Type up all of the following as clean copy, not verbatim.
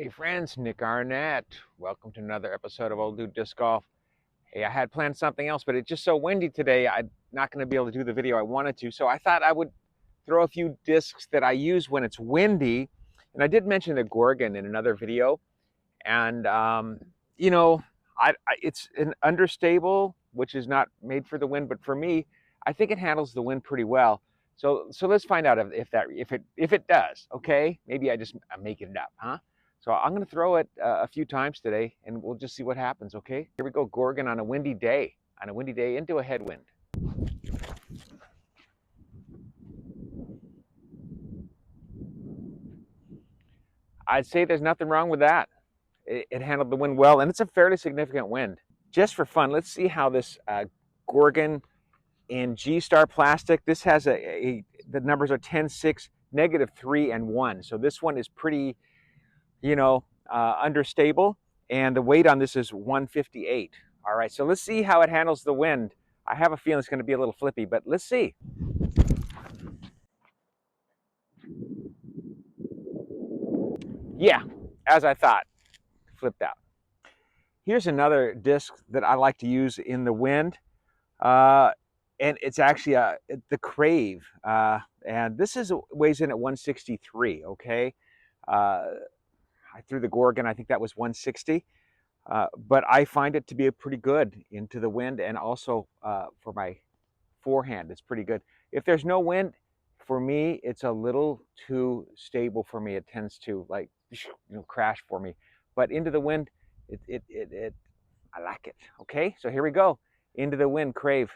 Hey friends, Nick Arnette. Welcome to another episode of Old Dude Disc Golf. Hey, I had planned something else, but it's just so windy today, I'm not going to be able to do the video I wanted to. So I thought I would throw a few discs that I use when it's windy. And I did mention the Gorgon in another video. And, you know, it's an understable, which is not made for the wind, but for me, I think it handles the wind pretty well. So let's find out if it does, okay? Maybe I'm making it up, huh? So I'm going to throw it a few times today, and we'll just see what happens, okay? Here we go, Gorgon on a windy day. On a windy day into a headwind. I'd say there's nothing wrong with that. It handled the wind well, and it's a fairly significant wind. Just for fun, let's see how this Gorgon in G-Star plastic, this has the numbers are 10, 6, -3, and 1. So this one is pretty, understable, and the weight on this is 158. All right, so let's see how it handles the wind. I have a feeling it's going to be a little flippy, but let's see. Yeah, as I thought, flipped out. Here's another disc that I like to use in the wind, and it's actually the Crave, and this weighs in at 163. Okay, I threw the Gorgon. I think that was 160. But I find it to be pretty good into the wind, and also for my forehand, it's pretty good. If there's no wind, for me, it's a little too stable for me. It tends to crash for me. But into the wind, I like it. Okay, so here we go. Into the wind, Crave.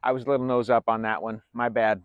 I was a little nose up on that one. My bad.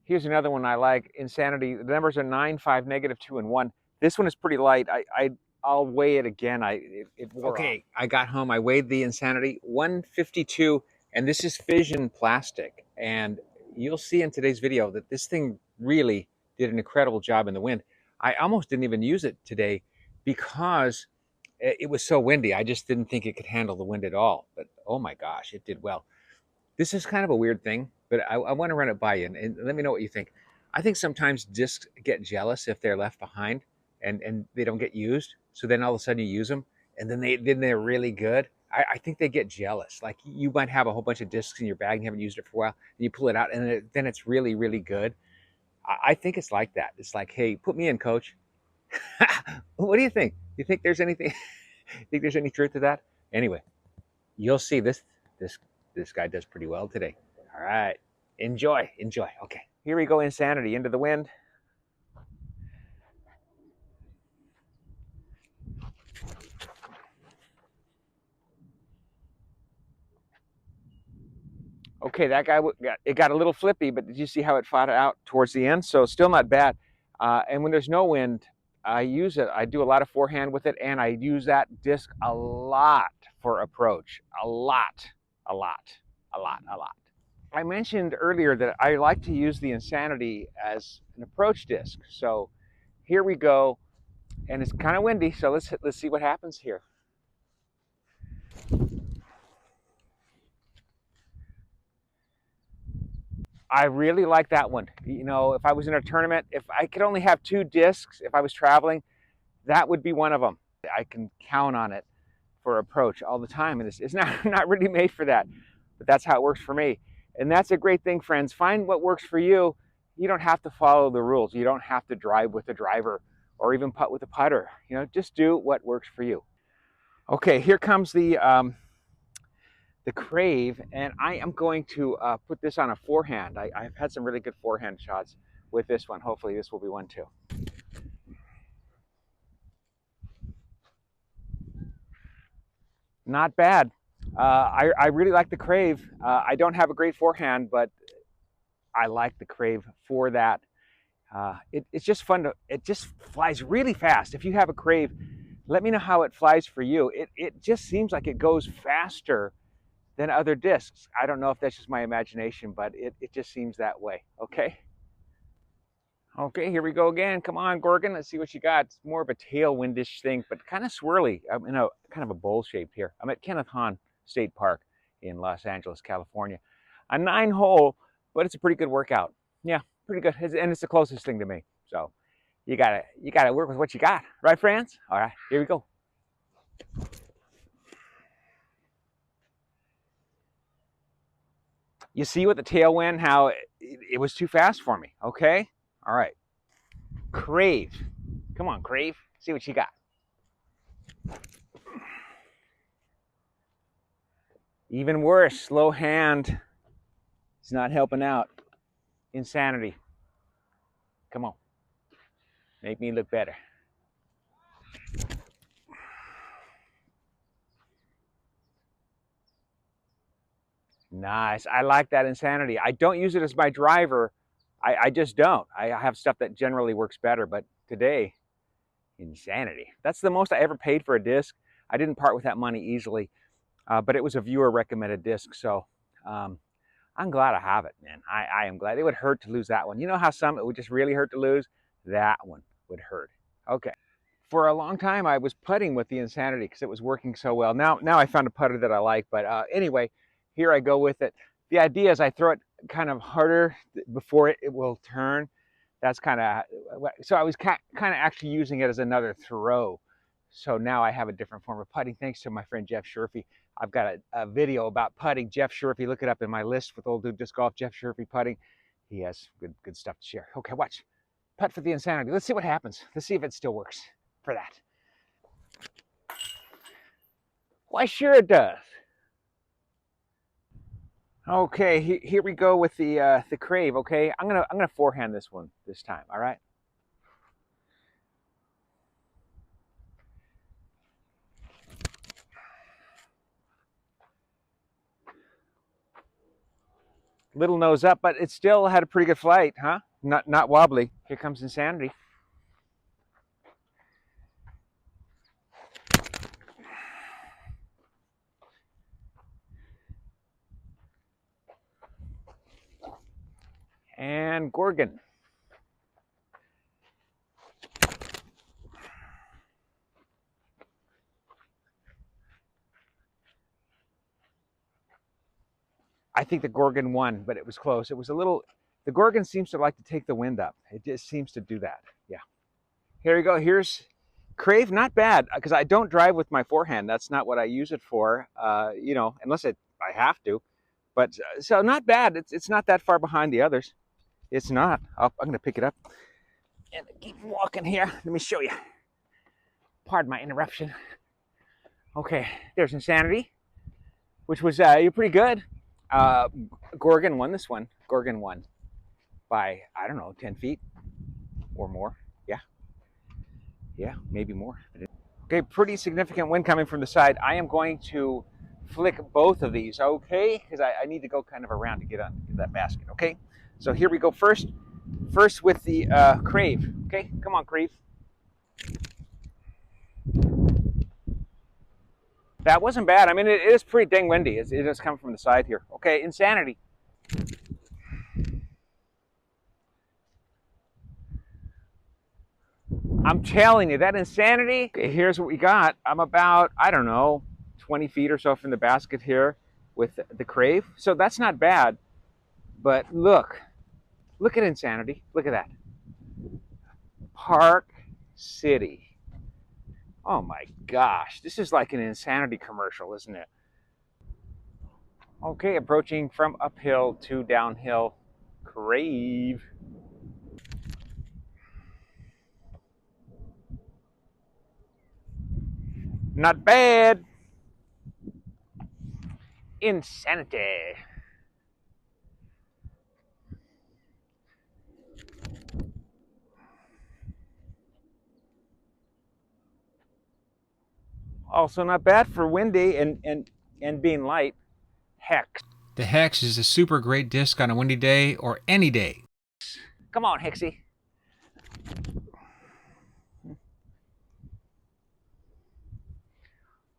Here's another one I like, Insanity. The numbers are 9, 5, -2, and 1. This one is pretty light. I'll weigh it again. Okay, I got home. I weighed the Insanity, 152, and this is fission plastic. And you'll see in today's video that this thing really did an incredible job in the wind. I almost didn't even use it today because it was so windy. I just didn't think it could handle the wind at all. But oh my gosh, it did well. This is kind of a weird thing, but I want to run it by you and let me know what you think. I think sometimes discs get jealous if they're left behind and they don't get used. So then all of a sudden you use them, and then they're really good. I think they get jealous. Like you might have a whole bunch of discs in your bag and you haven't used it for a while, and you pull it out, and then it's really, really good. I think it's like that. It's like, hey, put me in, coach. What do you think? You think there's anything? Think there's any truth to that? Anyway, you'll see this guy does pretty well today. All right, enjoy. Okay, here we go, Insanity into the wind. Okay, that guy got a little flippy, but did you see how it fought out towards the end? So still not bad. And when there's no wind, I use it. I do a lot of forehand with it, and I use that disc a lot for approach. A lot. I mentioned earlier that I like to use the Insanity as an approach disc. So here we go, and it's kind of windy. So let's see what happens here. I really like that one. If I was in a tournament, if I could only have 2 discs, if I was traveling, that would be one of them. I can count on it for approach all the time, and it's not really made for that, but that's how it works for me. And that's a great thing, friends. Find what works for you. You don't have to follow the rules. You don't have to drive with a driver or even putt with a putter. Just do what works for you. Okay, here comes the Crave, and I am going to put this on a forehand. I've had some really good forehand shots with this one. Hopefully this will be one too. Not bad. I really like the Crave. I don't have a great forehand, but I like the Crave for that. It's just fun it just flies really fast. If you have a Crave, let me know how it flies for you. It just seems like it goes faster than other discs. I don't know if that's just my imagination, but it just seems that way. Okay, here we go again. Come on, Gorgon, let's see what you got. It's more of a tailwindish thing, but kind of swirly. I'm in a kind of a bowl shape here. I'm at Kenneth Hahn State Park in Los Angeles, California. A 9-hole but it's a pretty good workout. Yeah, pretty good, and it's the closest thing to me. So you gotta work with what you got, right, friends? All right, here we go. You see with the tailwind how it was too fast for me. Okay, all right. Crave, come on, Crave. See what you got. Even worse, slow hand. It's not helping out. Insanity. Come on. Make me look better. Nice. I like that Insanity. I don't use it as my driver. I just don't. I have stuff that generally works better, but today, Insanity. That's the most I ever paid for a disc. I didn't part with that money easily, but it was a viewer recommended disc, so I'm glad I have it, man. I am glad. It would hurt to lose that one. You know how some it would just really hurt to lose? That one would hurt. Okay. For a long time, I was putting with the Insanity because it was working so well. Now I found a putter that I like, but anyway, here I go with it. The idea is I throw it kind of harder before it will turn. That's kind of, so I was kind of actually using it as another throw. So now I have a different form of putting thanks to my friend Jeff Sherfy. I've got a video about putting. Jeff Sherfy, look it up in my list with Old Dude Disc Golf, Jeff Sherfy putting. He has good stuff to share. Okay, watch. Putt for the Insanity. Let's see what happens. Let's see if it still works for that. Why, sure it does. Okay, here we go with the Crave. Okay, I'm gonna forehand this one this time. All right. Little nose up, but it still had a pretty good flight, huh? Not wobbly. Here comes Insanity. And Gorgon. I think the Gorgon won, but it was close. It was a little, the Gorgon seems to like to take the wind up. It just seems to do that. Yeah. Here we go. Here's Crave, not bad, because I don't drive with my forehand. That's not what I use it for, you know, unless I have to. But so not bad. It's not that far behind the others. It's not. I'm going to pick it up and keep walking here. Let me show you. Pardon my interruption. Okay, there's Insanity, which was you're pretty good. Gorgon won this one. Gorgon won by, I don't know, 10 feet or more. Yeah, maybe more. Okay, pretty significant wind coming from the side. I am going to flick both of these, okay? Because I need to go kind of around to get on that basket, okay? So here we go first with the Crave, okay? Come on, Crave. That wasn't bad. I mean, it is pretty dang windy. It is coming from the side here. Okay, Insanity. I'm telling you, that Insanity, okay, here's what we got. I'm about, I don't know, 20 feet or so from the basket here with the Crave. So that's not bad. But look at Insanity. Look at that. Park City. Oh my gosh, this is like an Insanity commercial, isn't it? Okay, approaching from uphill to downhill. Crave. Not bad. Insanity. Also not bad for windy and being light. Hex. The Hex is a super great disc on a windy day or any day. Come on, Hexy.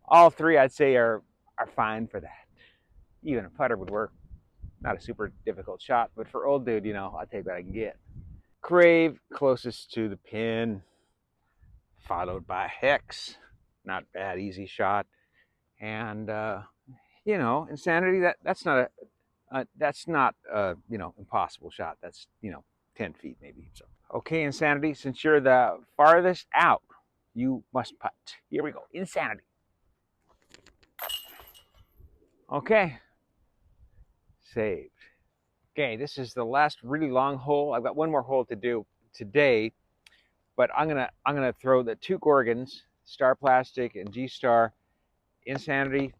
All three, I'd say, are fine for that. Even a putter would work. Not a super difficult shot, but for old dude, you know, I'll take what I can get. Crave, closest to the pin, followed by Hex. Not bad, easy shot. And, you know, Insanity, that's not That's not impossible shot. That's 10 feet maybe. So okay, Insanity, since you're the farthest out, you must putt. Here we go. Insanity. Okay. Saved. Okay, this is the last really long hole. I've got one more hole to do today, but I'm gonna throw the two Gorgons, Star Plastic and G Star, Insanity,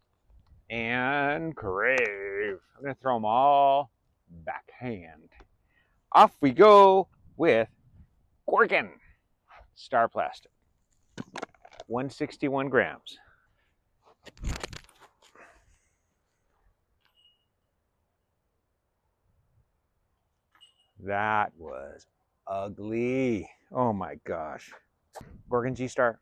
and Crave. I'm gonna throw them all backhand. Off we go with Gorgon, Star Plastic, 161 grams. That was ugly. Oh my gosh. Gorgon G Star.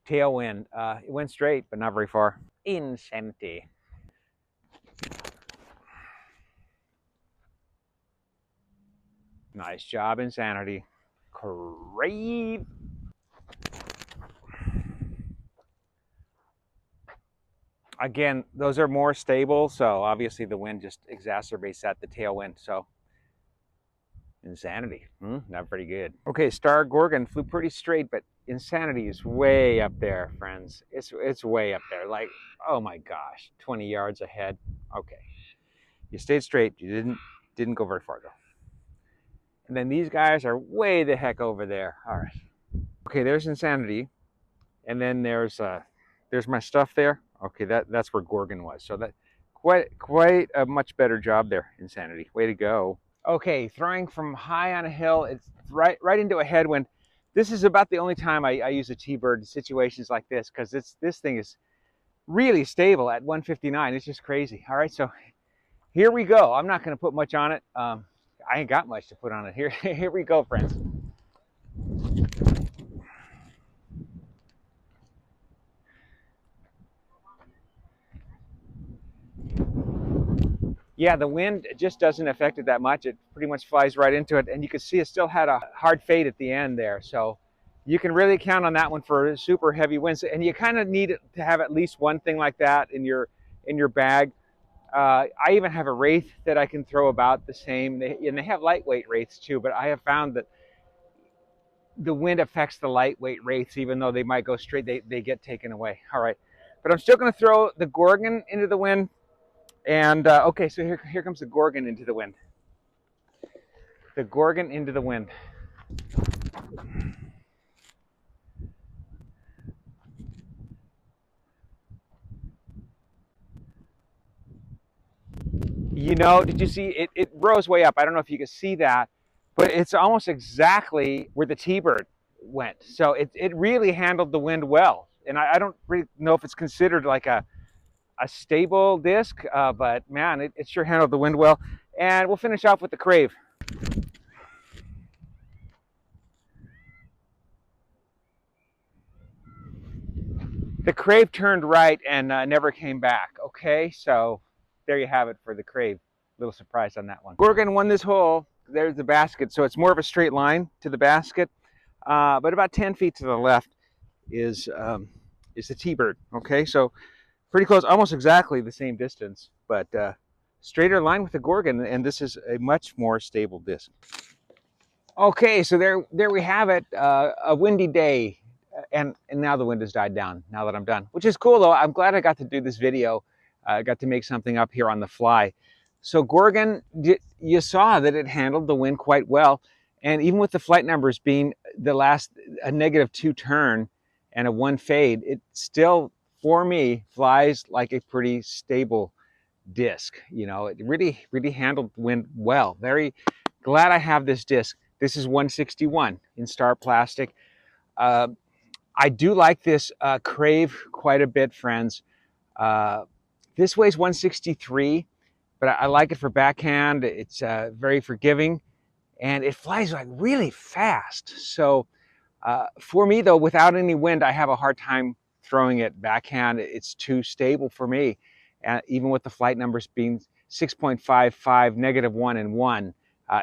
Tailwind. It went straight, but not very far. Insanity. Nice job, Insanity. Crave. Again, those are more stable, so obviously the wind just exacerbates that, the tailwind. So Insanity, not pretty good. Okay, Star Gorgon flew pretty straight, but Insanity is way up there, friends. It's way up there. Like, oh my gosh, 20 yards ahead. Okay, you stayed straight. You didn't go very far though. And then these guys are way the heck over there. All right. Okay, there's Insanity, and then there's my stuff there. Okay, that's where Gorgon was. So that quite a much better job there, Insanity. Way to go. Okay, throwing from high on a hill, it's right into a headwind. This is about the only time I use a T-bird in situations like this, because this thing is really stable at 159. It's just crazy. All right, so here we go. I'm not going to put much on it. I ain't got much to put on it. Here we go, friends. Yeah, the wind just doesn't affect it that much. It pretty much flies right into it, and you can see it still had a hard fade at the end there. So you can really count on that one for super heavy winds, and you kind of need to have at least one thing like that in your bag. I even have a wraith that I can throw about the same, and they have lightweight wraiths too. But I have found that the wind affects the lightweight wraiths, even though they might go straight. They get taken away. All right, but I'm still going to throw the Gorgon into the wind. And okay, so here comes the Gorgon into the wind. The Gorgon into the wind. Did you see it rose way up? I don't know if you can see that, but it's almost exactly where the T-bird went. So it really handled the wind well. And I don't really know if it's considered like a stable disc, but man, it sure handled the wind well. And we'll finish off with the Crave. The Crave turned right and never came back. Okay, so there you have it for the Crave. Little surprise on that one. Gorgon won this hole. There's the basket, so it's more of a straight line to the basket, but about 10 feet to the left is the T-bird. Okay, so pretty close, almost exactly the same distance, but straighter line with the Gorgon, and this is a much more stable disc. Okay, so there we have it. A windy day, and now the wind has died down. Now that I'm done, which is cool though. I'm glad I got to do this video. I got to make something up here on the fly. So Gorgon, you saw that it handled the wind quite well, and even with the flight numbers being a -2 turn and a 1 fade, it still, for me, flies like a pretty stable disc. It really handled the wind well. Very glad I have this disc. This is 161 in Star Plastic. I do like this Crave quite a bit, friends. This weighs 163, but I like it for backhand. It's very forgiving, and it flies like really fast. So for me, though, without any wind, I have a hard time throwing it backhand. It's too stable for me, even with the flight numbers being 6.55, -1 and 1.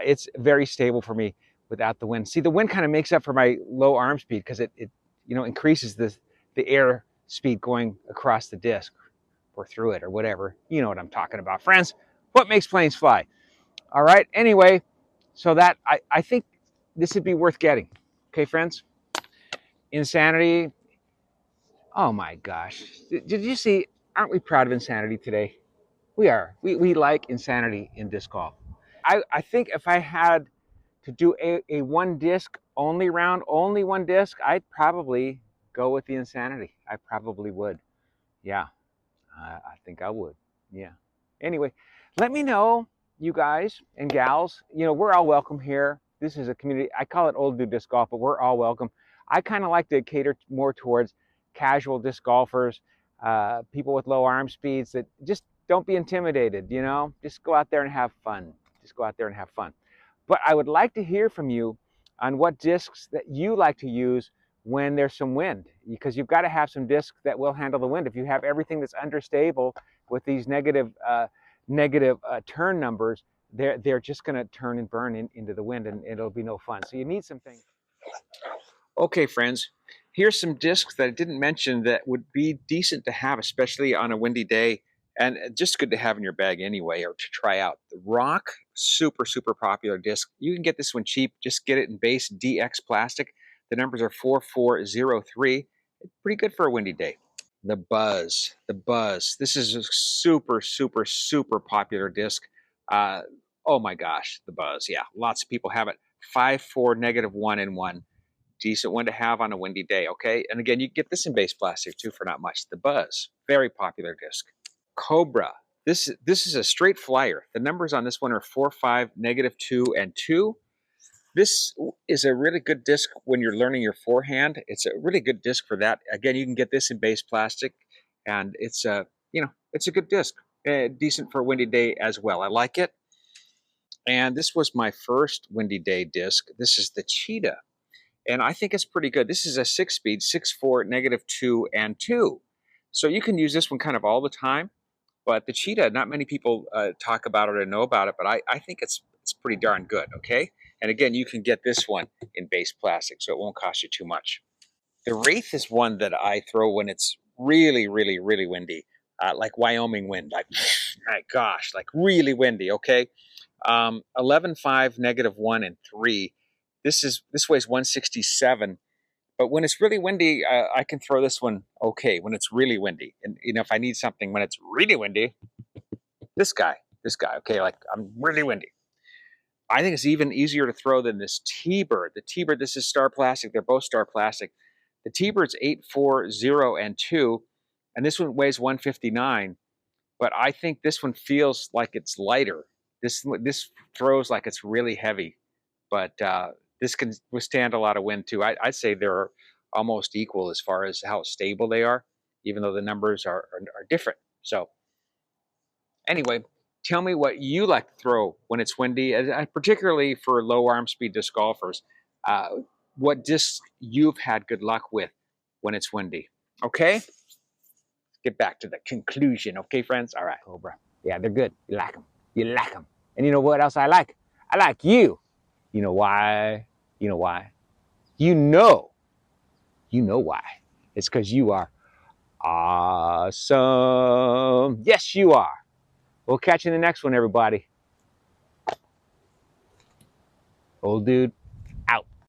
It's very stable for me without the wind. See, the wind kind of makes up for my low arm speed, because it increases the air speed going across the disc or through it or whatever. You know what I'm talking about, friends. What makes planes fly? All right. Anyway, so that I think this would be worth getting. Okay, friends. Insanity. Oh my gosh. Did you see? Aren't we proud of Insanity today? We are. We like Insanity in disc golf. I think if I had to do a one disc only round, only one disc, I'd probably go with the Insanity. I probably would. Yeah, I think I would. Yeah. Anyway, let me know, you guys and gals. You know, we're all welcome here. This is a community. I call it old dude disc golf, but we're all welcome. I kind of like to cater more towards casual disc golfers, people with low arm speeds that just don't be intimidated. You know, just go out there and have fun. Just go out there and have fun. But I would like to hear from you on what discs that you like to use when there's some wind, because you've got to have some discs that will handle the wind. If you have everything that's understable with these negative turn numbers, they're just going to turn and burn into the wind, and it'll be no fun. So you need some things. Okay, friends, here's some discs that I didn't mention that would be decent to have, especially on a windy day, and just good to have in your bag anyway, or to try out. The Rock, super popular disc. You can get this one cheap. Just get it in base DX plastic. The numbers are 4403. Pretty good for a windy day. The Buzz. This is a super popular disc. Oh my gosh, the Buzz. Yeah, lots of people have it. 5.4 -1 and 1. Decent one to have on a windy day, okay? And again, you get this in base plastic too for not much. The Buzz, very popular disc. Cobra. This is a straight flyer. The numbers on this one are 4.5, -2, and 2. This is a really good disc when you're learning your forehand. It's a really good disc for that. Again, you can get this in base plastic, and it's a it's a good disc, decent for a windy day as well. I like it. And this was my first windy day disc. This is the Cheetah, and I think it's pretty good. This is a 6-speed, 6.4, -2, and 2. So you can use this one kind of all the time. But the Cheetah, not many people talk about it or know about it, but I think it's pretty darn good, okay? And again, you can get this one in base plastic, so it won't cost you too much. The Wraith is one that I throw when it's really windy, like Wyoming wind, like, my gosh, like really windy, okay? 11.5, -1, and 3. This weighs 167. But when it's really windy, I can throw this one okay when it's really windy. And if I need something when it's really windy, this guy, okay, like I'm really windy. I think it's even easier to throw than this T-Bird. The T-Bird, this is Star Plastic. They're both Star Plastic. The T-Bird's 8.4, and 2, and this one weighs 159. But I think this one feels like it's lighter. This throws like it's really heavy, but this can withstand a lot of wind too. I'd say they're almost equal as far as how stable they are, even though the numbers are different. So anyway, tell me what you like to throw when it's windy, particularly for low arm speed disc golfers. What discs you've had good luck with when it's windy. Okay? Get back to the conclusion. Okay, friends? All right, Cobra. Yeah, they're good. You like them. You like them. And you know what else I like? I like you. You know why? You know why? You know why. It's because you are awesome. Yes, you are. We'll catch you in the next one, everybody. Old dude.